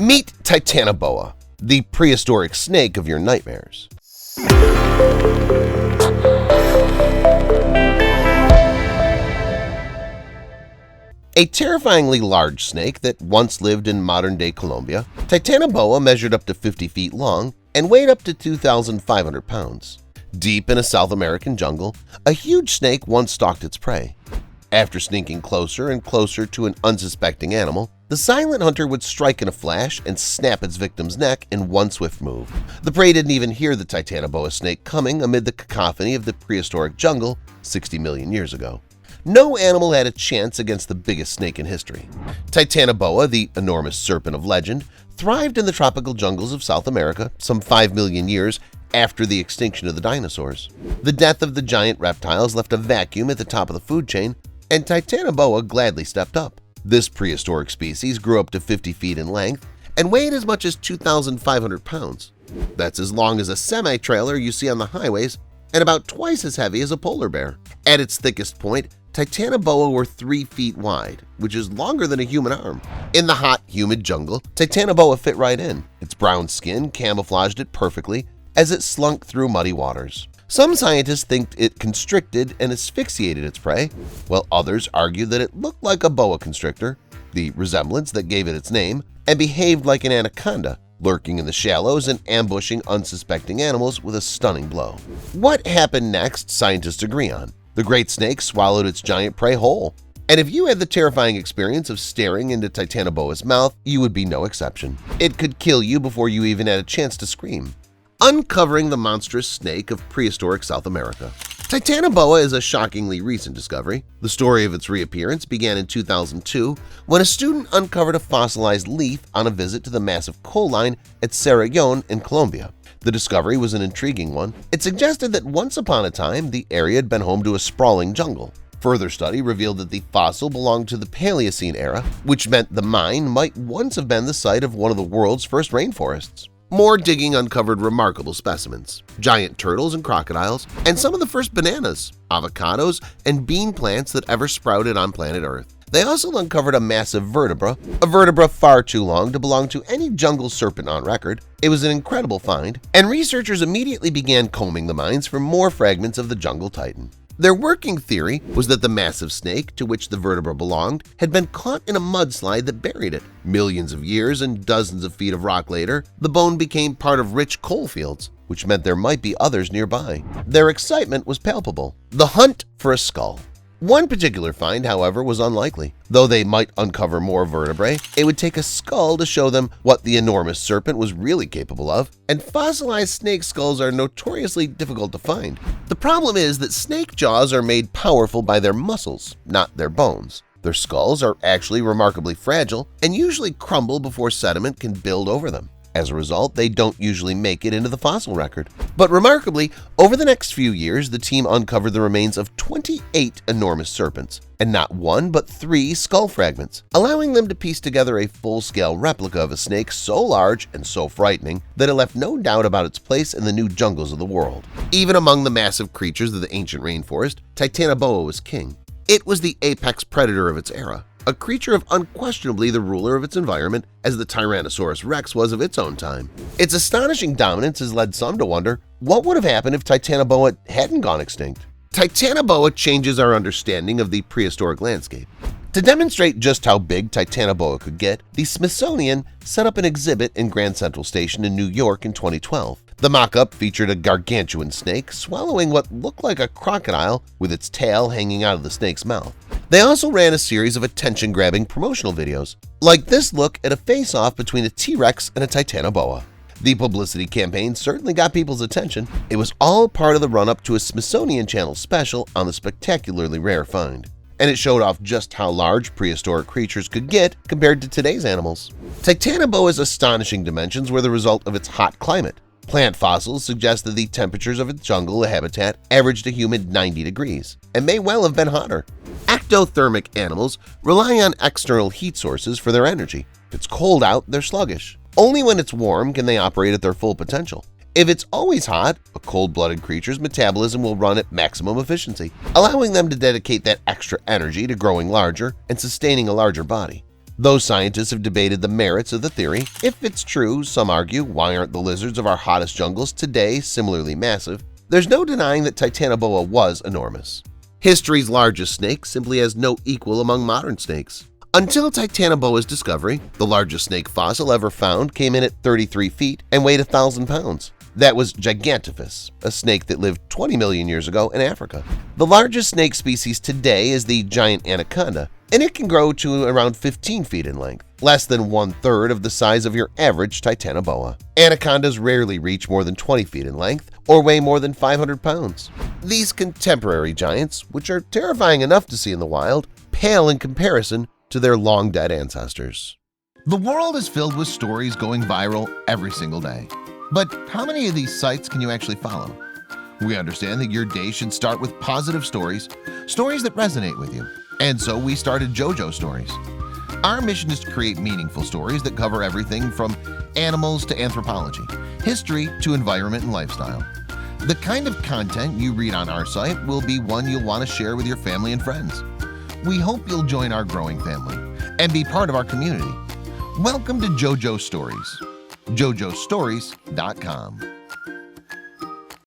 Meet Titanoboa, the prehistoric snake of your nightmares. A terrifyingly large snake that once lived in modern-day Colombia, Titanoboa measured up to 50 feet long and weighed up to 2,500 pounds. Deep in a South American jungle, a huge snake once stalked its prey. After sneaking closer and closer to an unsuspecting animal, the silent hunter would strike in a flash and snap its victim's neck in one swift move. The prey didn't even hear the Titanoboa snake coming amid the cacophony of the prehistoric jungle 60 million years ago. No animal had a chance against the biggest snake in history. Titanoboa, the enormous serpent of legend, thrived in the tropical jungles of South America some 5 million years after the extinction of the dinosaurs. The death of the giant reptiles left a vacuum at the top of the food chain, and Titanoboa gladly stepped up. This prehistoric species grew up to 50 feet in length and weighed as much as 2,500 pounds. That's as long as a semi-trailer you see on the highways and about twice as heavy as a polar bear. At its thickest point, Titanoboa were 3 feet wide, which is longer than a human arm. In the hot, humid jungle, Titanoboa fit right in. Its brown skin camouflaged it perfectly as it slunk through muddy waters. Some scientists think it constricted and asphyxiated its prey, while others argue that it looked like a boa constrictor, the resemblance that gave it its name, and behaved like an anaconda, lurking in the shallows and ambushing unsuspecting animals with a stunning blow. What happened next, scientists agree on. The great snake swallowed its giant prey whole. And if you had the terrifying experience of staring into Titanoboa's mouth, you would be no exception. It could kill you before you even had a chance to scream. Uncovering the monstrous snake of prehistoric South America. Titanoboa is a shockingly recent discovery. The story of its reappearance began in 2002 when a student uncovered a fossilized leaf on a visit to the massive coal line at Cerrejón in Colombia. The discovery was an intriguing one. It suggested that once upon a time, the area had been home to a sprawling jungle. Further study revealed that the fossil belonged to the Paleocene era, which meant the mine might once have been the site of one of the world's first rainforests. More digging uncovered remarkable specimens, giant turtles and crocodiles, and some of the first bananas, avocados, and bean plants that ever sprouted on planet Earth. They also uncovered a massive vertebra, a vertebra far too long to belong to any jungle serpent on record. It was an incredible find, and researchers immediately began combing the mines for more fragments of the jungle titan. Their working theory was that the massive snake to which the vertebra belonged had been caught in a mudslide that buried it. Millions of years and dozens of feet of rock later, the bone became part of rich coal fields, which meant there might be others nearby. Their excitement was palpable. The hunt for a skull. One particular find, however, was unlikely. Though they might uncover more vertebrae, it would take a skull to show them what the enormous serpent was really capable of, and fossilized snake skulls are notoriously difficult to find. The problem is that snake jaws are made powerful by their muscles, not their bones. Their skulls are actually remarkably fragile and usually crumble before sediment can build over them. As a result, they don't usually make it into the fossil record. But remarkably, over the next few years, the team uncovered the remains of 28 enormous serpents, and not 1 but 3 skull fragments, allowing them to piece together a full-scale replica of a snake so large and so frightening that it left no doubt about its place in the new jungles of the world. Even among the massive creatures of the ancient rainforest, Titanoboa was king. It was the apex predator of its era, a creature of unquestionably the ruler of its environment as the Tyrannosaurus rex was of its own time. Its astonishing dominance has led some to wonder what would have happened if Titanoboa hadn't gone extinct. Titanoboa changes our understanding of the prehistoric landscape. To demonstrate just how big Titanoboa could get, the Smithsonian set up an exhibit in Grand Central Station in New York in 2012. The mock-up featured a gargantuan snake swallowing what looked like a crocodile with its tail hanging out of the snake's mouth. They also ran a series of attention-grabbing promotional videos, like this look at a face-off between a T-Rex and a Titanoboa. The publicity campaign certainly got people's attention. It was all part of the run-up to a Smithsonian Channel special on the spectacularly rare find, and it showed off just how large prehistoric creatures could get compared to today's animals. Titanoboa's astonishing dimensions were the result of its hot climate. Plant fossils suggest that the temperatures of its jungle habitat averaged a humid 90 degrees and may well have been hotter. Ectothermic animals rely on external heat sources for their energy. If it's cold out, they're sluggish. Only when it's warm can they operate at their full potential. If it's always hot, a cold-blooded creature's metabolism will run at maximum efficiency, allowing them to dedicate that extra energy to growing larger and sustaining a larger body. Though scientists have debated the merits of the theory, if it's true, some argue, why aren't the lizards of our hottest jungles today similarly massive? There's no denying that Titanoboa was enormous. History's largest snake simply has no equal among modern snakes. Until Titanoboa's discovery, the largest snake fossil ever found came in at 33 feet and weighed 1,000 pounds. That was Gigantifus, a snake that lived 20 million years ago in Africa. The largest snake species today is the giant anaconda, and it can grow to around 15 feet in length, less than 1/3 of the size of your average Titanoboa. Anacondas rarely reach more than 20 feet in length or weigh more than 500 pounds. These contemporary giants, which are terrifying enough to see in the wild, pale in comparison to their long-dead ancestors. The world is filled with stories going viral every single day. But how many of these sites can you actually follow? We understand that your day should start with positive stories, stories that resonate with you. And so we started Jojo Stories. Our mission is to create meaningful stories that cover everything from animals to anthropology, history to environment and lifestyle. The kind of content you read on our site will be one you'll want to share with your family and friends. We hope you'll join our growing family and be part of our community. Welcome to Jojo Stories. JojoStories.com